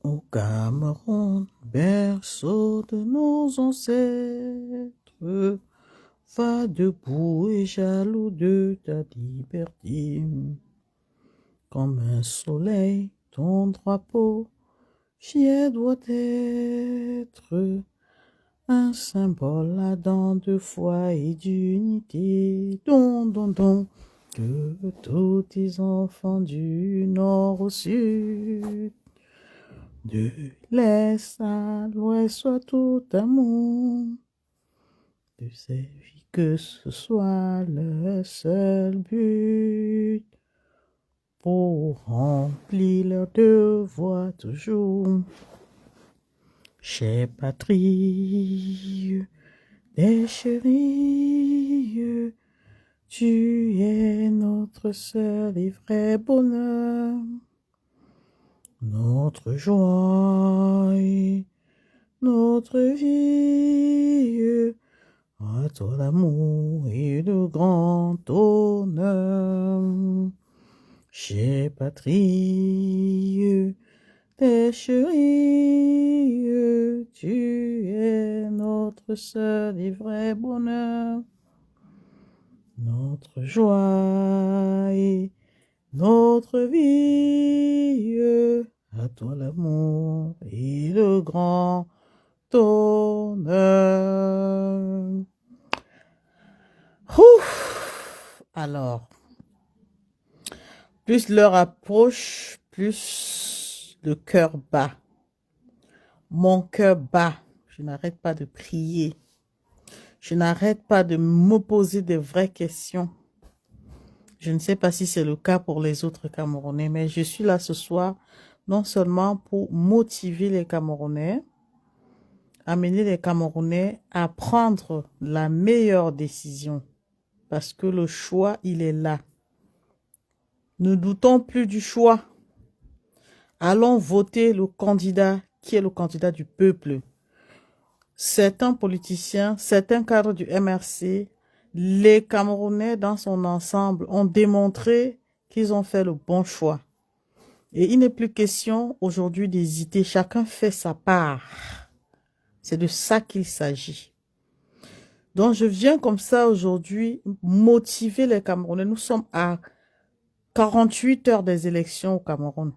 Au Cameroun, berceau de nos ancêtres, va debout et jaloux de ta liberté. Comme un soleil, ton drapeau, fier doit être un symbole ardent de foi et d'unité. Don, don, don, que tous tes enfants du nord au sud, de l'est à l'ouest, soient tout amour. De ces vies que ce soit le seul but pour remplir leur devoir toujours. Chère patrie, des chéris, tu es notre seul et vrai bonheur, notre joie et notre vie. À toi l'amour et le grand honneur. Chère patrie, tes chéris, tu es notre seul et vrai bonheur, notre joie et notre vie. À toi l'amour et le grand honneur. Ouf. Alors, plus l'heure approche, plus le cœur bat. Mon cœur bat. Je n'arrête pas de prier. Je n'arrête pas de me poser des vraies questions. Je ne sais pas si c'est le cas pour les autres Camerounais, mais je suis là ce soir non seulement pour motiver les Camerounais, amener les Camerounais à prendre la meilleure décision, parce que le choix, il est là. Ne doutons plus du choix. Allons voter le candidat qui est le candidat du peuple. Certains politiciens, certains cadres du MRC, les Camerounais dans son ensemble ont démontré qu'ils ont fait le bon choix. Et il n'est plus question aujourd'hui d'hésiter. Chacun fait sa part. C'est de ça qu'il s'agit. Donc je viens comme ça aujourd'hui motiver les Camerounais. Nous sommes à 48 heures des élections au Cameroun.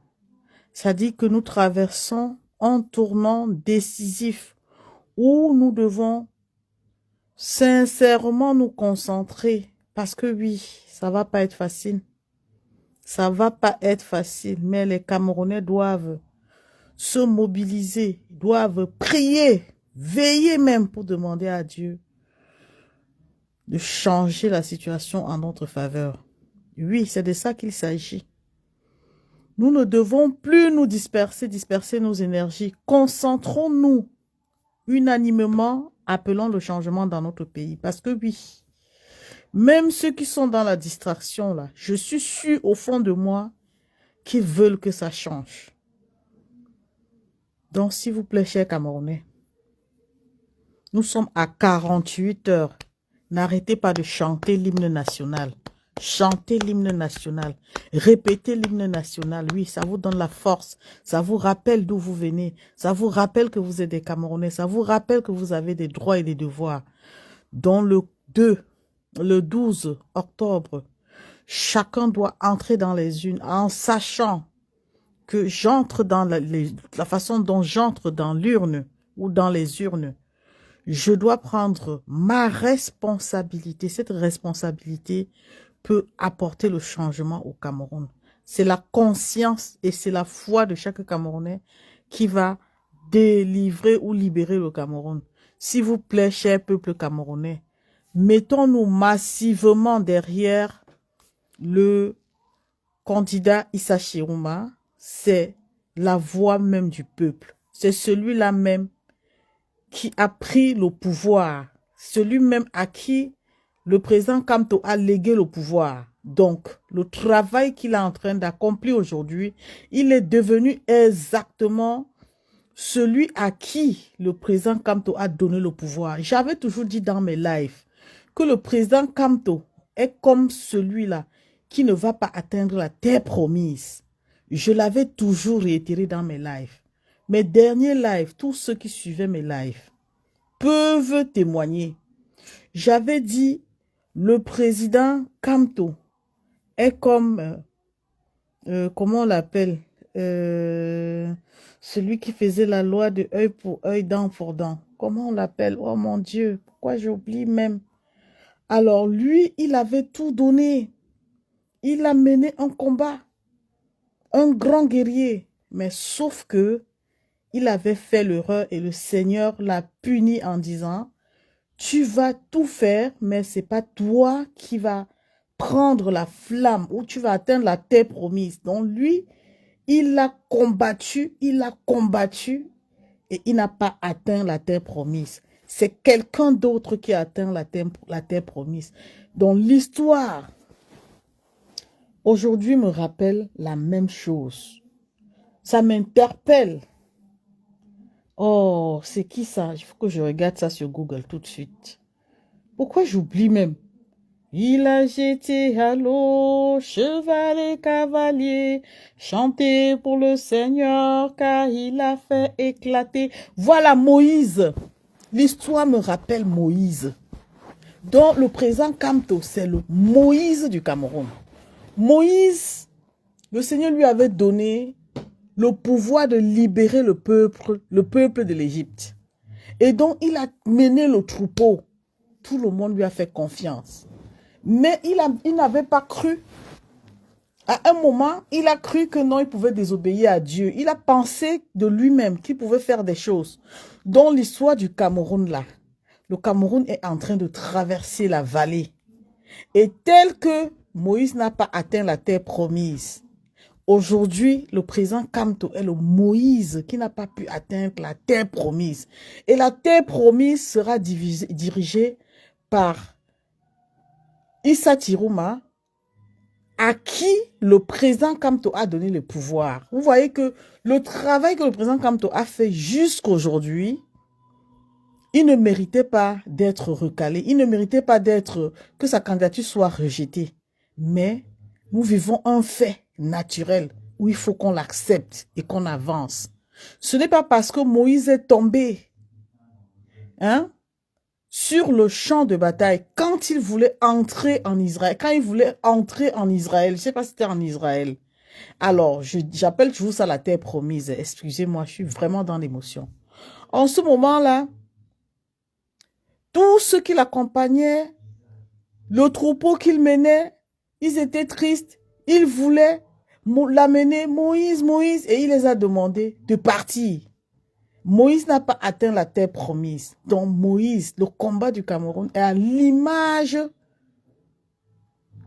Ça dit que nous traversons un tournant décisif où nous devons sincèrement nous concentrer. Parce que oui, ça va pas être facile. Ça va pas être facile, mais les Camerounais doivent se mobiliser, doivent prier, veiller même pour demander à Dieu de changer la situation en notre faveur. Oui, c'est de ça qu'il s'agit. Nous ne devons plus nous disperser nos énergies. Concentrons-nous unanimement, appelons le changement dans notre pays. Parce que oui, même ceux qui sont dans la distraction, là, je suis sûr au fond de moi qu'ils veulent que ça change. Donc, s'il vous plaît, chers Camerounais, nous sommes à 48 heures. N'arrêtez pas de chanter l'hymne national. Chantez l'hymne national. Répétez l'hymne national. Oui, ça vous donne la force. Ça vous rappelle d'où vous venez. Ça vous rappelle que vous êtes des Camerounais. Ça vous rappelle que vous avez des droits et des devoirs. Dans le 12 octobre, chacun doit entrer dans les urnes en sachant que j'entre dans la façon dont j'entre dans l'urne ou dans les urnes. Je dois prendre ma responsabilité. Cette responsabilité peut apporter le changement au Cameroun. C'est la conscience et c'est la foi de chaque Camerounais qui va délivrer ou libérer le Cameroun. S'il vous plaît, cher peuple camerounais, mettons-nous massivement derrière le candidat Issa Chirouma. C'est la voix même du peuple. C'est celui-là même qui a pris le pouvoir, celui même à qui le président Kamto a légué le pouvoir. Donc, le travail qu'il est en train d'accomplir aujourd'hui, il est devenu exactement celui à qui le président Kamto a donné le pouvoir. J'avais toujours dit dans mes lives que le président Kamto est comme celui-là qui ne va pas atteindre la terre promise. Je l'avais toujours réitéré dans mes lives. Mes derniers lives, tous ceux qui suivaient mes lives peuvent témoigner. J'avais dit, le président Kamto est comme, comment on l'appelle, celui qui faisait la loi de œil pour œil, dent pour dent. Comment on l'appelle? Oh mon Dieu, pourquoi j'oublie même? Alors lui, il avait tout donné. Il a mené un combat, un grand guerrier. Mais sauf que il avait fait l'erreur et le Seigneur l'a puni en disant, tu vas tout faire, mais c'est pas toi qui vas prendre la flamme ou tu vas atteindre la terre promise. Donc lui, il a combattu et il n'a pas atteint la terre promise. C'est quelqu'un d'autre qui a atteint la terre promise. Donc l'histoire aujourd'hui me rappelle la même chose. Ça m'interpelle. Oh, c'est qui ça? Il faut que je regarde ça sur Google tout de suite. Pourquoi j'oublie même? Il a jeté à l'eau, cheval et cavalier, chanté pour le Seigneur, car il a fait éclater. Voilà Moïse. L'histoire me rappelle Moïse. Donc le président Kamto, c'est le Moïse du Cameroun. Moïse, le Seigneur lui avait donné le pouvoir de libérer le peuple de l'Égypte. Et donc il a mené le troupeau. Tout le monde lui a fait confiance. Mais il n'avait pas cru. À un moment, il a cru que non, il pouvait désobéir à Dieu. Il a pensé de lui-même qu'il pouvait faire des choses. Dans l'histoire du Cameroun, là, le Cameroun est en train de traverser la vallée. Et tel que Moïse n'a pas atteint la terre promise, aujourd'hui, le président Kamto est le Moïse qui n'a pas pu atteindre la terre promise. Et la terre promise sera dirigée par Issa Tiruma, à qui le président Kamto a donné le pouvoir. Vous voyez que le travail que le président Kamto a fait jusqu'à aujourd'hui, il ne méritait pas d'être recalé. Il ne méritait pas que sa candidature soit rejetée. Mais nous vivons un fait naturel où il faut qu'on l'accepte et qu'on avance. Ce n'est pas parce que Moïse est tombé, hein, sur le champ de bataille, quand il voulait entrer en Israël, je ne sais pas si c'était en Israël. Alors, j'appelle toujours ça la terre promise. Excusez-moi, je suis vraiment dans l'émotion. En ce moment-là, tous ceux qui l'accompagnaient, le troupeau qu'il menait, ils étaient tristes. Ils voulaient l'amener, Moïse, Moïse, et il les a demandé de partir. Moïse n'a pas atteint la terre promise. Donc Moïse, le combat du Cameroun est à l'image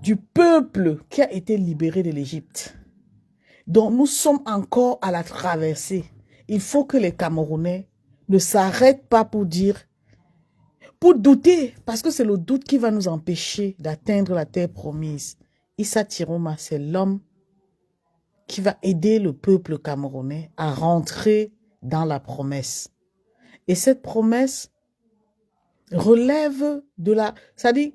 du peuple qui a été libéré de l'Égypte. Donc nous sommes encore à la traversée. Il faut que les Camerounais ne s'arrêtent pas pour douter, parce que c'est le doute qui va nous empêcher d'atteindre la terre promise. Issa Tiroma, c'est l'homme qui va aider le peuple camerounais à rentrer dans la promesse. Et cette promesse relève c'est-à-dire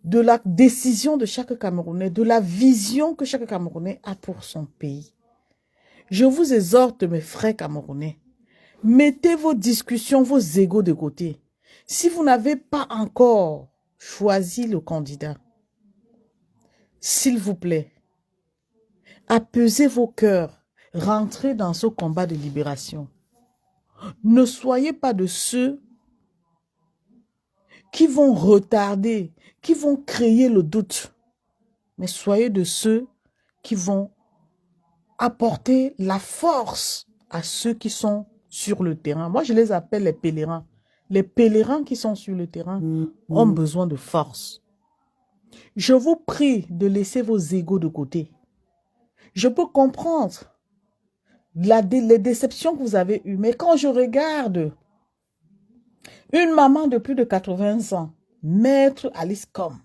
de la décision de chaque Camerounais, de la vision que chaque Camerounais a pour son pays. Je vous exhorte, mes frères camerounais, mettez vos discussions, vos égos de côté. Si vous n'avez pas encore choisi le candidat, s'il vous plaît, apaisez vos cœurs, rentrez dans ce combat de libération. Ne soyez pas de ceux qui vont retarder, qui vont créer le doute, mais soyez de ceux qui vont apporter la force à ceux qui sont sur le terrain. Moi, je les appelle les pèlerins. Les pèlerins qui sont sur le terrain ont besoin de force. Je vous prie de laisser vos égos de côté. Je peux comprendre les déceptions que vous avez eues, mais quand je regarde une maman de plus de 80 ans, Maître Alice Com,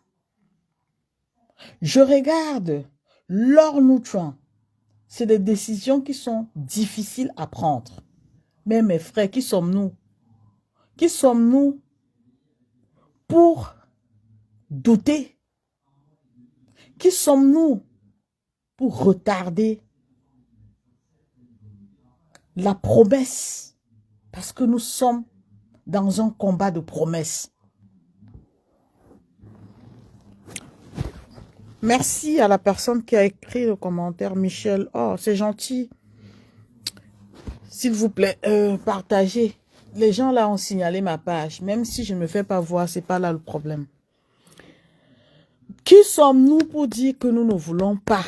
je regarde Laure Noutouan, c'est des décisions qui sont difficiles à prendre. Mais mes frères, qui sommes-nous? Qui sommes-nous pour douter? Qui sommes-nous pour retarder la promesse, parce que nous sommes dans un combat de promesses. Merci à la personne qui a écrit le commentaire, Michel. Oh, c'est gentil. S'il vous plaît, partagez. Les gens là ont signalé ma page. Même si je ne me fais pas voir, c'est pas là le problème. Qui sommes-nous pour dire que nous ne voulons pas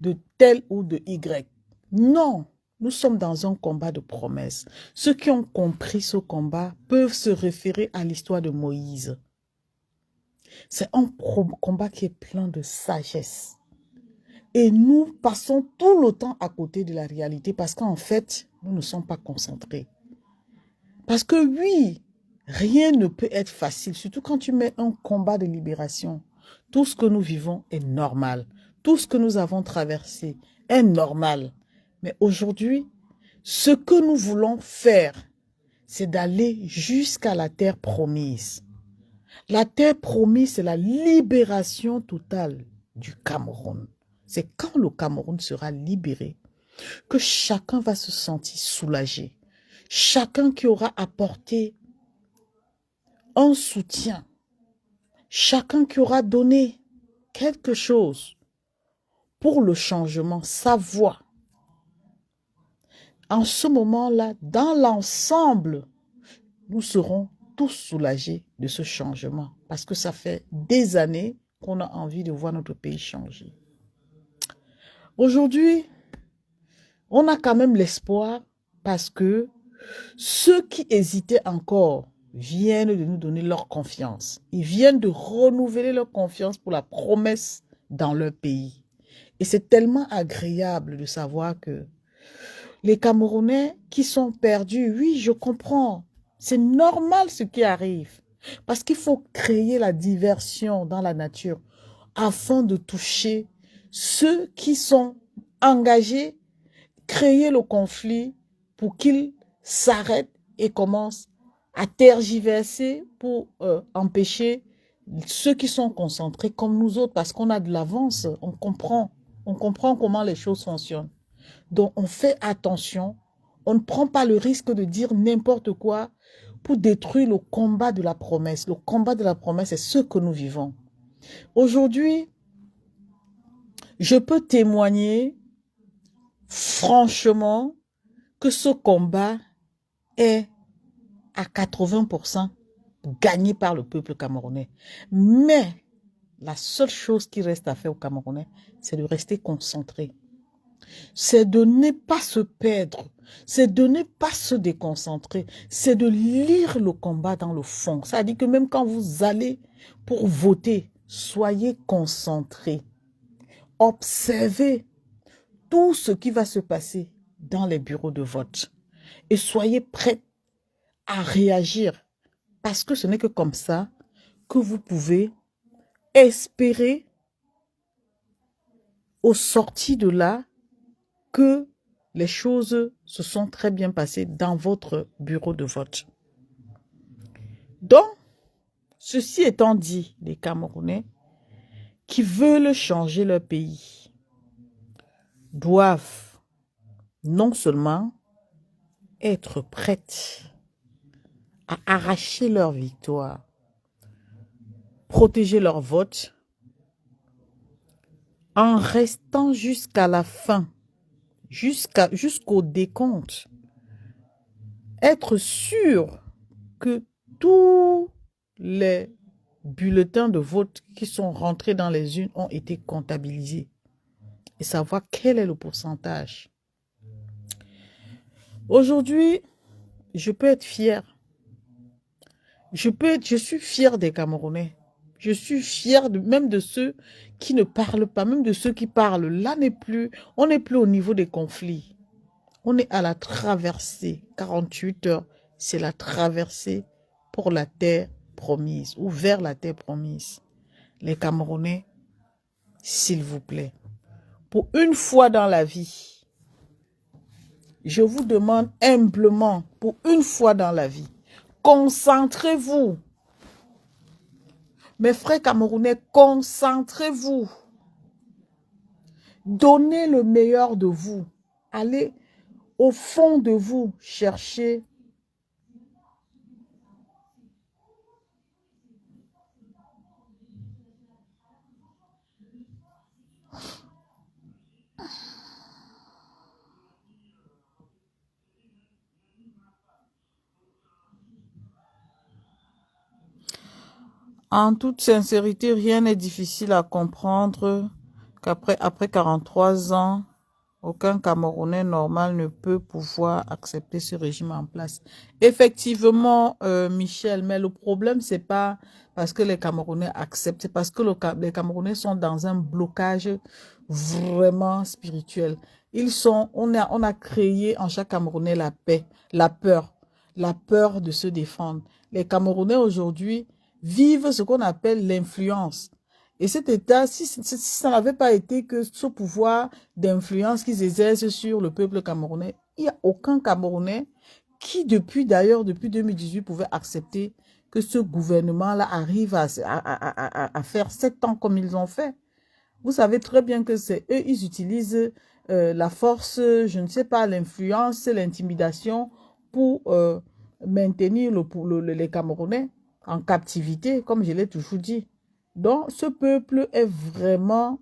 de tel ou de Y? Non, nous sommes dans un combat de promesses. Ceux qui ont compris ce combat peuvent se référer à l'histoire de Moïse. C'est un combat qui est plein de sagesse. Et nous passons tout le temps à côté de la réalité parce qu'en fait, nous ne sommes pas concentrés. Parce que oui, rien ne peut être facile, surtout quand tu mets un combat de libération. Tout ce que nous vivons est normal. Tout ce que nous avons traversé est normal. Mais aujourd'hui, ce que nous voulons faire, c'est d'aller jusqu'à la terre promise. La terre promise, c'est la libération totale du Cameroun. C'est quand le Cameroun sera libéré que chacun va se sentir soulagé. Chacun qui aura apporté un soutien, chacun qui aura donné quelque chose pour le changement, sa voix. En ce moment-là, dans l'ensemble, nous serons tous soulagés de ce changement parce que ça fait des années qu'on a envie de voir notre pays changer. Aujourd'hui, on a quand même l'espoir parce que ceux qui hésitaient encore viennent de nous donner leur confiance. Ils viennent de renouveler leur confiance pour la promesse dans leur pays. Et c'est tellement agréable de savoir que les Camerounais qui sont perdus, oui, je comprends. C'est normal ce qui arrive. Parce qu'il faut créer la diversion dans la nature afin de toucher ceux qui sont engagés, créer le conflit pour qu'ils s'arrêtent et commencent à tergiverser pour empêcher ceux qui sont concentrés comme nous autres, parce qu'on a de l'avance, on comprend comment les choses fonctionnent. Donc on fait attention, on ne prend pas le risque de dire n'importe quoi pour détruire le combat de la promesse. Le combat de la promesse, c'est ce que nous vivons. Aujourd'hui, je peux témoigner franchement que ce combat est à 80% gagné par le peuple camerounais. Mais la seule chose qui reste à faire aux Camerounais, c'est de rester concentré. C'est de ne pas se perdre, c'est de ne pas se déconcentrer, c'est de lire le combat dans le fond. Ça dit que même quand vous allez pour voter, soyez concentrés. Observez tout ce qui va se passer dans les bureaux de vote. Et soyez prêts à réagir. Parce que ce n'est que comme ça que vous pouvez espérer au sorti de là que les choses se sont très bien passées dans votre bureau de vote. Donc, ceci étant dit, les Camerounais qui veulent changer leur pays doivent non seulement être prêts à arracher leur victoire, protéger leur vote, en restant jusqu'à la fin, jusqu'au décompte, être sûr que tous les bulletins de vote qui sont rentrés dans les urnes ont été comptabilisés et savoir quel est le pourcentage. Aujourd'hui, je peux être fier. Je suis fier des Camerounais. Je suis fier même de ceux qui ne parlent pas, même de ceux qui parlent. Là, on n'est plus au niveau des conflits. On est à la traversée. 48 heures, c'est la traversée pour la terre promise ou vers la terre promise. Les Camerounais, s'il vous plaît, pour une fois dans la vie, je vous demande humblement, pour une fois dans la vie, concentrez-vous. Mes frères camerounais, concentrez-vous. Donnez le meilleur de vous. Allez au fond de vous, cherchez en toute sincérité, rien n'est difficile à comprendre après 43 ans, aucun Camerounais normal ne peut pouvoir accepter ce régime en place. Effectivement, Michel, mais le problème, c'est pas parce que les Camerounais acceptent, c'est parce que les Camerounais sont dans un blocage vraiment spirituel. On a créé en chaque Camerounais la paix, la peur de se défendre. Les Camerounais aujourd'hui vivent ce qu'on appelle l'influence. Et cet État, si ça n'avait pas été que ce pouvoir d'influence qu'ils exercent sur le peuple camerounais, il n'y a aucun Camerounais qui, depuis 2018, pouvait accepter que ce gouvernement-là arrive à faire 7 ans comme ils ont fait. Vous savez très bien que c'est eux, ils utilisent la force, je ne sais pas, l'influence, l'intimidation pour maintenir les Camerounais en captivité, comme je l'ai toujours dit. Donc, ce peuple est vraiment,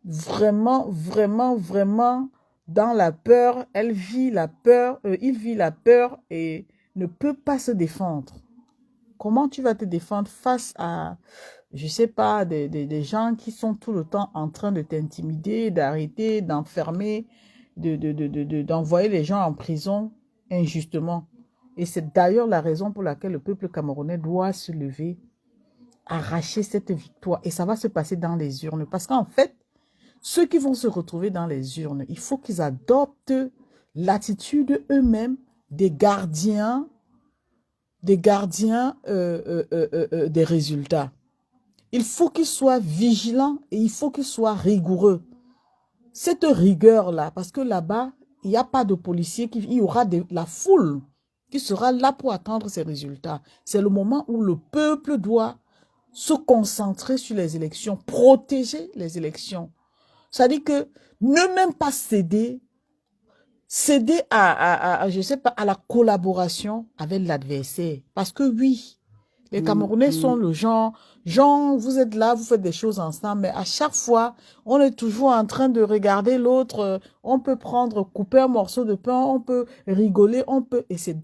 vraiment, vraiment, vraiment dans la peur. Il vit la peur et ne peut pas se défendre. Comment tu vas te défendre face à, je sais pas, des gens qui sont tout le temps en train de t'intimider, d'arrêter, d'enfermer, d'envoyer les gens en prison injustement. Et c'est d'ailleurs la raison pour laquelle le peuple camerounais doit se lever, arracher cette victoire. Et ça va se passer dans les urnes. Parce qu'en fait, ceux qui vont se retrouver dans les urnes, il faut qu'ils adoptent l'attitude eux-mêmes des gardiens des résultats. Il faut qu'ils soient vigilants et il faut qu'ils soient rigoureux. Cette rigueur-là, parce que là-bas, il n'y a pas de policiers, il y aura la foule qui sera là pour attendre ces résultats. C'est le moment où le peuple doit se concentrer sur les élections, protéger les élections. C'est-à-dire que ne même pas céder je sais pas, à la collaboration avec l'adversaire. Parce que oui, les Camerounais sont le genre, vous êtes là, vous faites des choses ensemble, mais à chaque fois, on est toujours en train de regarder l'autre, on peut couper un morceau de pain, on peut rigoler, et c'est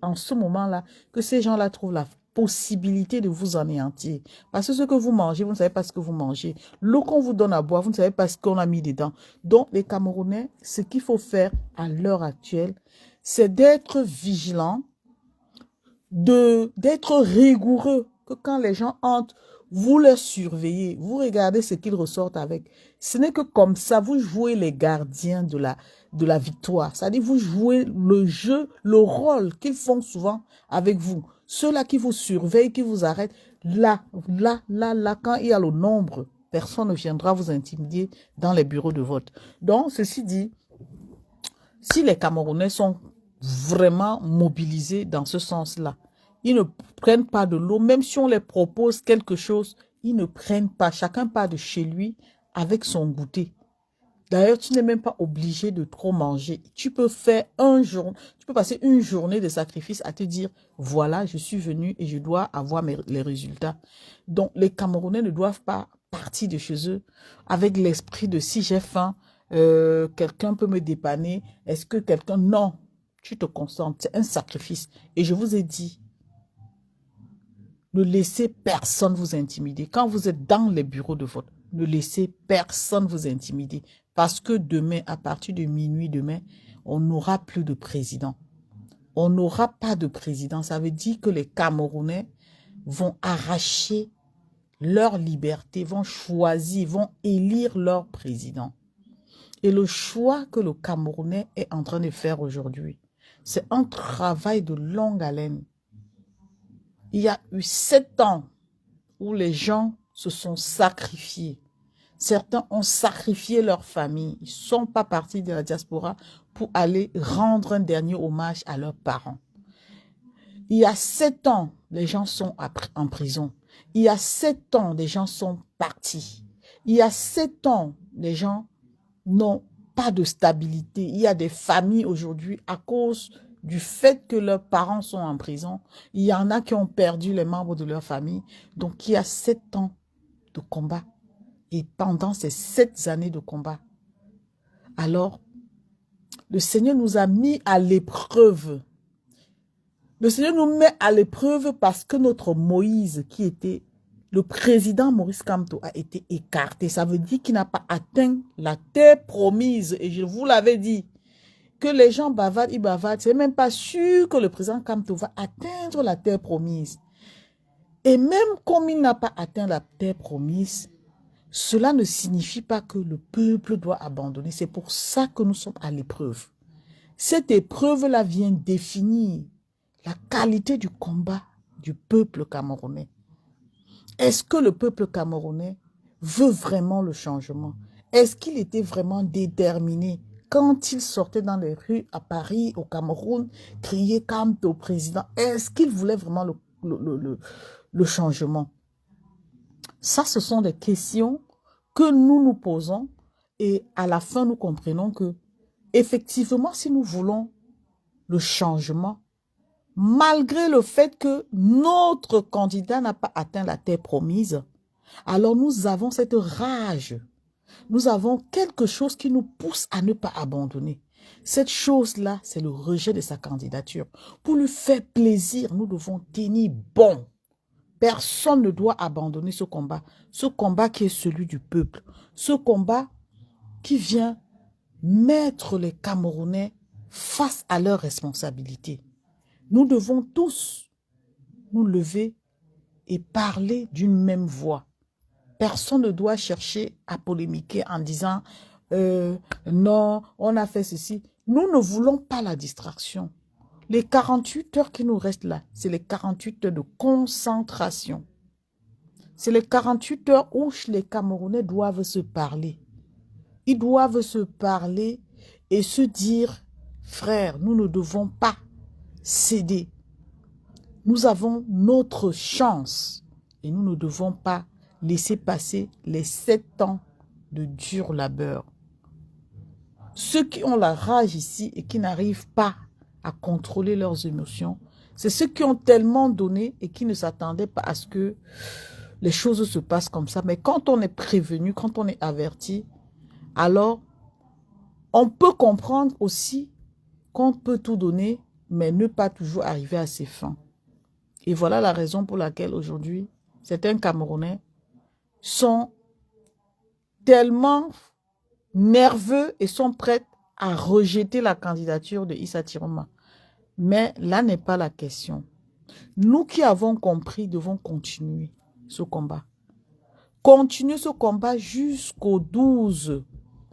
en ce moment-là que ces gens-là trouvent la possibilité de vous anéantir. Parce que ce que vous mangez, vous ne savez pas ce que vous mangez. L'eau qu'on vous donne à boire, vous ne savez pas ce qu'on a mis dedans. Donc, les Camerounais, ce qu'il faut faire à l'heure actuelle, c'est d'être vigilant, d'être rigoureux, que quand les gens entrent, vous les surveillez, vous regardez ce qu'ils ressortent avec. Ce n'est que comme ça, vous jouez les gardiens de la victoire. C'est-à-dire, vous jouez le jeu, le rôle qu'ils font souvent avec vous. Ceux-là qui vous surveillent, qui vous arrêtent, là, quand il y a le nombre, personne ne viendra vous intimider dans les bureaux de vote. Donc, ceci dit, si les Camerounais sont vraiment mobilisés dans ce sens-là, ils ne prennent pas de l'eau, même si on les propose quelque chose, ils ne prennent pas. Chacun part de chez lui avec son goûter. D'ailleurs, tu n'es même pas obligé de trop manger. Tu peux passer une journée de sacrifice à te dire, voilà, je suis venu et je dois avoir les résultats. Donc, les Camerounais ne doivent pas partir de chez eux avec l'esprit de si j'ai faim, quelqu'un peut me dépanner. Est-ce que quelqu'un... Non, tu te concentres. C'est un sacrifice. Et je vous ai dit, ne laissez personne vous intimider. Quand vous êtes dans les bureaux de vote, ne laissez personne vous intimider. Parce que demain, à partir de minuit demain, on n'aura plus de président. On n'aura pas de président. Ça veut dire que les Camerounais vont arracher leur liberté, vont choisir, vont élire leur président. Et le choix que le Camerounais est en train de faire aujourd'hui, c'est un travail de longue haleine. Il y a eu 7 ans où les gens se sont sacrifiés. Certains ont sacrifié leur famille. Ils ne sont pas partis de la diaspora pour aller rendre un dernier hommage à leurs parents. Il y a 7 ans, les gens sont en prison. Il y a 7 ans, les gens sont partis. Il y a 7 ans, les gens n'ont pas de stabilité. Il y a des familles aujourd'hui à cause du fait que leurs parents sont en prison. Il y en a qui ont perdu les membres de leur famille. Donc, il y a 7 ans de combat. Et pendant ces 7 années de combat, alors, le Seigneur nous a mis à l'épreuve. Le Seigneur nous met à l'épreuve parce que notre Moïse, qui était le président Maurice Kamto, a été écarté. Ça veut dire qu'il n'a pas atteint la terre promise. Et je vous l'avais dit, que les gens bavardent, ils bavardent. C'est même pas sûr que le président Kamto va atteindre la terre promise. Et même comme il n'a pas atteint la terre promise, cela ne signifie pas que le peuple doit abandonner. C'est pour ça que nous sommes à l'épreuve. Cette épreuve-là vient définir la qualité du combat du peuple camerounais. Est-ce que le peuple camerounais veut vraiment le changement? Est-ce qu'il était vraiment déterminé quand il sortait dans les rues à Paris, au Cameroun, crier Kamto président? Est-ce qu'il voulait vraiment le changement? Ça, ce sont des questions que nous nous posons et à la fin, nous comprenons que effectivement, si nous voulons le changement, malgré le fait que notre candidat n'a pas atteint la terre promise, alors nous avons cette rage. Nous avons quelque chose qui nous pousse à ne pas abandonner. Cette chose-là, c'est le rejet de sa candidature. Pour lui faire plaisir, nous devons tenir bon. Personne ne doit abandonner ce combat qui est celui du peuple, ce combat qui vient mettre les Camerounais face à leurs responsabilités. Nous devons tous nous lever et parler d'une même voix. Personne ne doit chercher à polémiquer en disant non, on a fait ceci. Nous ne voulons pas la distraction. Les 48 heures qui nous restent là, c'est les 48 heures de concentration. C'est les 48 heures où les Camerounais doivent se parler. Ils doivent se parler et se dire, frère, nous ne devons pas céder. Nous avons notre chance et nous ne devons pas laisser passer les 7 ans de dur labeur. Ceux qui ont la rage ici et qui n'arrivent pas à contrôler leurs émotions, c'est ceux qui ont tellement donné et qui ne s'attendaient pas à ce que les choses se passent comme ça. Mais quand on est prévenu, quand on est averti, alors on peut comprendre aussi qu'on peut tout donner, mais ne pas toujours arriver à ses fins. Et voilà la raison pour laquelle aujourd'hui, certains Camerounais sont tellement nerveux et sont prêts à rejeter la candidature de Issa Tiroma. Mais là n'est pas la question. Nous qui avons compris devons continuer ce combat. Continuer ce combat jusqu'au 12.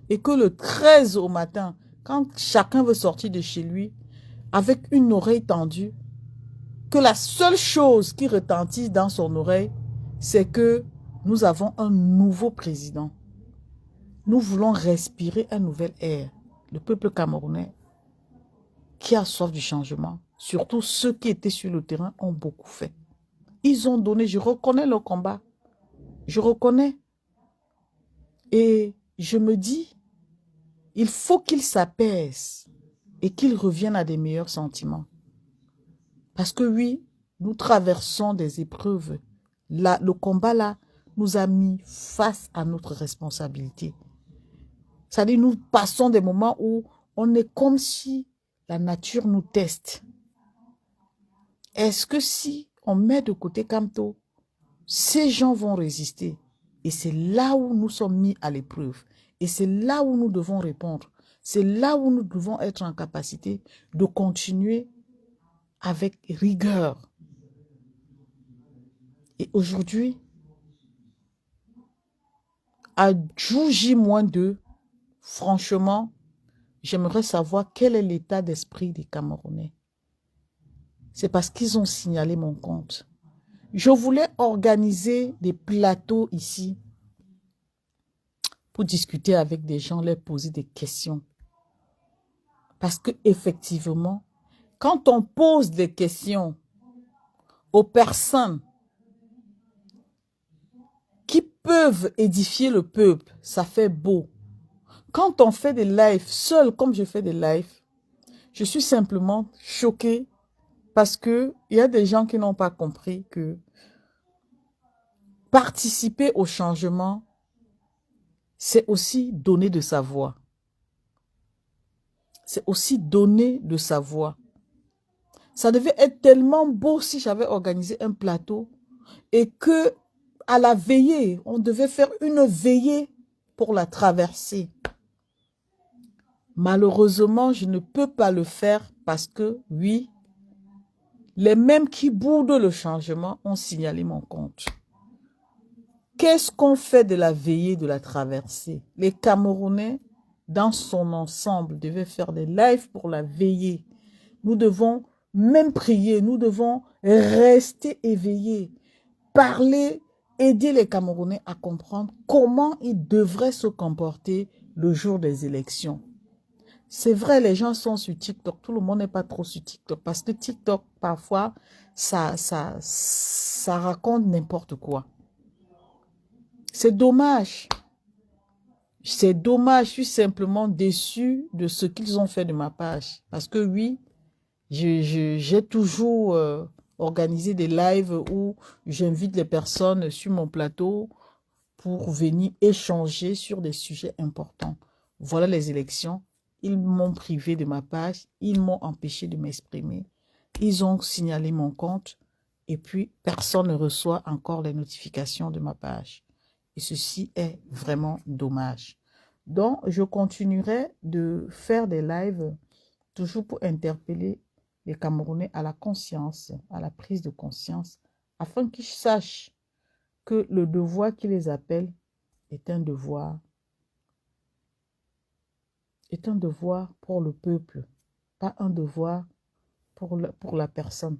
Et que le 13 au matin, quand chacun veut sortir de chez lui, avec une oreille tendue, que la seule chose qui retentit dans son oreille, c'est que nous avons un nouveau président. Nous voulons respirer un nouvel air. Le peuple camerounais qui a soif du changement, surtout ceux qui étaient sur le terrain, ont beaucoup fait. Ils ont donné, je reconnais leur combat. Je reconnais. Et je me dis, il faut qu'ils s'apaisent et qu'ils reviennent à des meilleurs sentiments. Parce que oui, nous traversons des épreuves. Là, le combat là nous a mis face à notre responsabilité. C'est-à-dire, nous passons des moments où on est comme si la nature nous teste. Est-ce que si on met de côté Kamto, ces gens vont résister? Et c'est là où nous sommes mis à l'épreuve. Et c'est là où nous devons répondre. C'est là où nous devons être en capacité de continuer avec rigueur. Et aujourd'hui, à J-2, franchement, j'aimerais savoir quel est l'état d'esprit des Camerounais. C'est parce qu'ils ont signalé mon compte. Je voulais organiser des plateaux ici pour discuter avec des gens, leur poser des questions. Parce que effectivement, quand on pose des questions aux personnes qui peuvent édifier le peuple, ça fait beau. Quand on fait des lives, seul comme je fais des lives, je suis simplement choquée parce que il y a des gens qui n'ont pas compris que participer au changement, c'est aussi donner de sa voix. C'est aussi donner de sa voix. Ça devait être tellement beau si j'avais organisé un plateau et que à la veillée, on devait faire une veillée pour la traversée. Malheureusement, je ne peux pas le faire parce que, oui, les mêmes qui boudent le changement ont signalé mon compte. Qu'est-ce qu'on fait de la veillée de la traversée? Les Camerounais, dans son ensemble, devaient faire des lives pour la veillée. Nous devons même prier, nous devons rester éveillés, parler, aider les Camerounais à comprendre comment ils devraient se comporter le jour des élections. C'est vrai, les gens sont sur TikTok. Tout le monde n'est pas trop sur TikTok parce que TikTok, parfois, ça raconte n'importe quoi. C'est dommage. C'est dommage. Je suis simplement déçue de ce qu'ils ont fait de ma page. Parce que oui, j'ai toujours organisé des lives où j'invite les personnes sur mon plateau pour venir échanger sur des sujets importants. Voilà les élections. Ils m'ont privé de ma page. Ils m'ont empêché de m'exprimer. Ils ont signalé mon compte. Et puis, personne ne reçoit encore les notifications de ma page. Et ceci est vraiment dommage. Donc, je continuerai de faire des lives toujours pour interpeller les Camerounais à la conscience, à la prise de conscience, afin qu'ils sachent que le devoir qui les appelle est un devoir pour le peuple, pas un devoir pour la personne.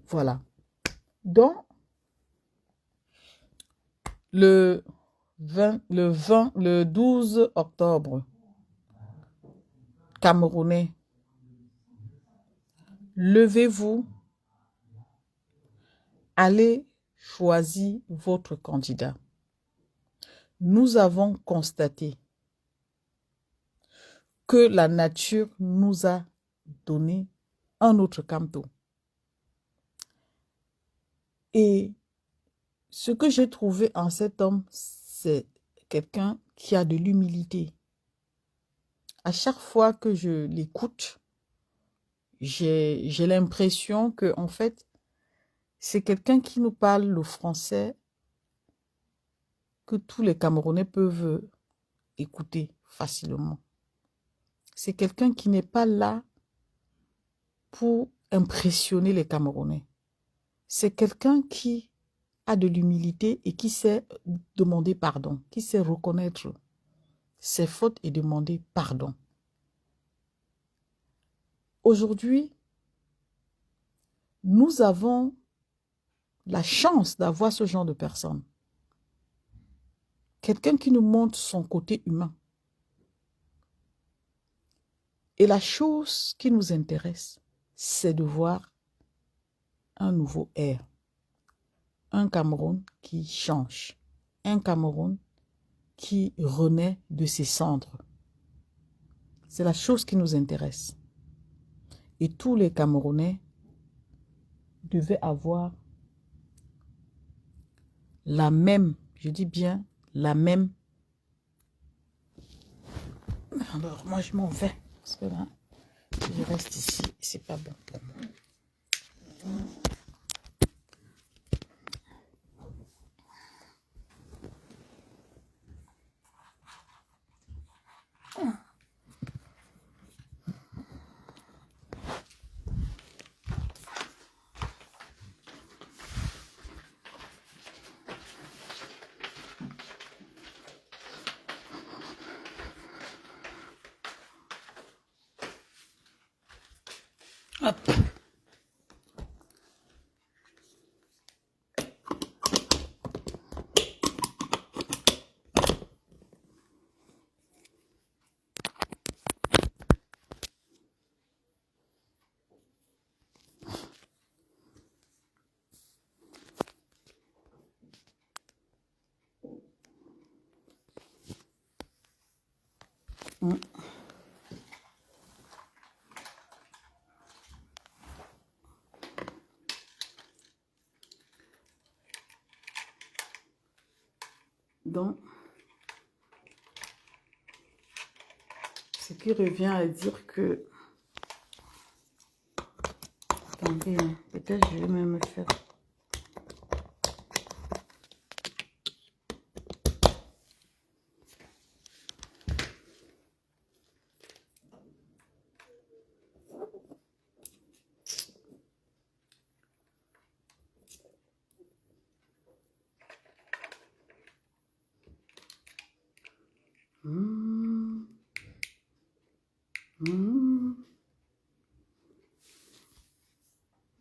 Voilà. Donc, le 12 octobre, Camerounais, levez-vous, allez choisir votre candidat. Nous avons constaté que la nature nous a donné un autre Camto. Et ce que j'ai trouvé en cet homme, c'est quelqu'un qui a de l'humilité. À chaque fois que je l'écoute, j'ai l'impression que, en fait, c'est quelqu'un qui nous parle le français que tous les Camerounais peuvent écouter facilement. C'est quelqu'un qui n'est pas là pour impressionner les Camerounais. C'est quelqu'un qui a de l'humilité et qui sait demander pardon, qui sait reconnaître ses fautes et demander pardon. Aujourd'hui, nous avons la chance d'avoir ce genre de personne. Quelqu'un qui nous montre son côté humain. Et la chose qui nous intéresse, c'est de voir un nouveau air. Un Cameroun qui change. Un Cameroun qui renaît de ses cendres. C'est la chose qui nous intéresse. Et tous les Camerounais devaient avoir la même, je dis bien, la même. Alors, moi, je m'en vais. Parce que là, je reste ici, c'est pas bon pour moi. Hop. Mm. Donc, ce qui revient à dire que... Attendez, hein, peut-être je vais même faire... Hmm, hmm,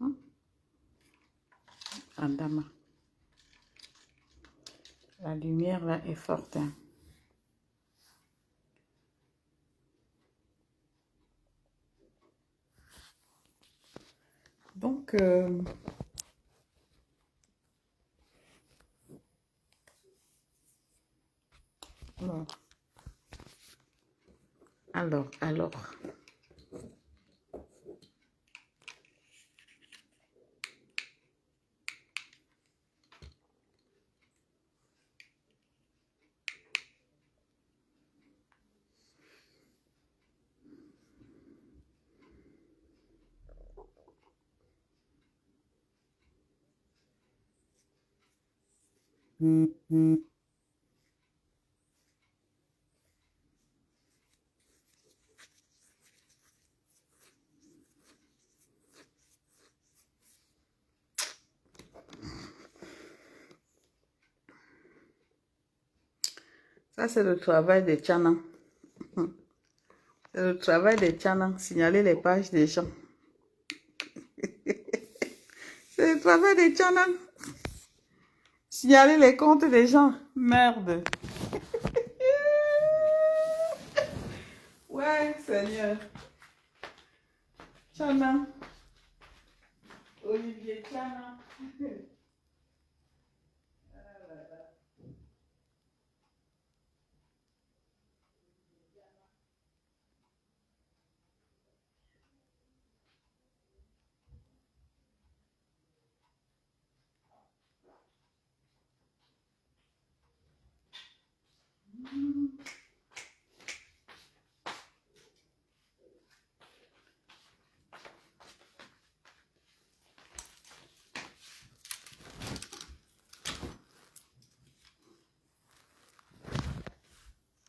hmm. Andama. La lumière là est forte. Hein. Donc, bon. Alors. Ça, c'est le travail des tchanas. C'est le travail des tchanas, signaler les pages des gens. C'est le travail des tchanas. Signaler les comptes des gens. Merde. Ouais, Seigneur. Tchana. Olivier Tchana.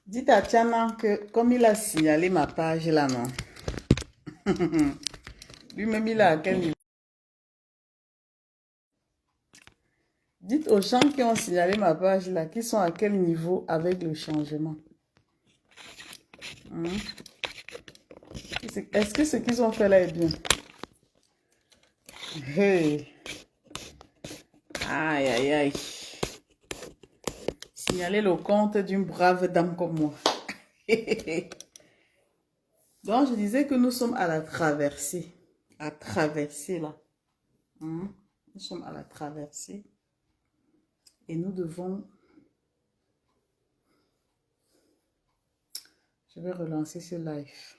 Dites à Tchana que comme il a signalé ma page là, non. Lui-même, il a à quel niveau? Dites aux gens qui ont signalé ma page là, qui sont à quel niveau avec le changement. Hein? Est-ce que ce qu'ils ont fait là est bien? Hey. Aïe, aïe, aïe. Signaler le compte d'une brave dame comme moi. Donc, je disais que nous sommes à la traversée. À traverser là. Hein? Nous sommes à la traversée. Et nous devons... Je vais relancer ce live.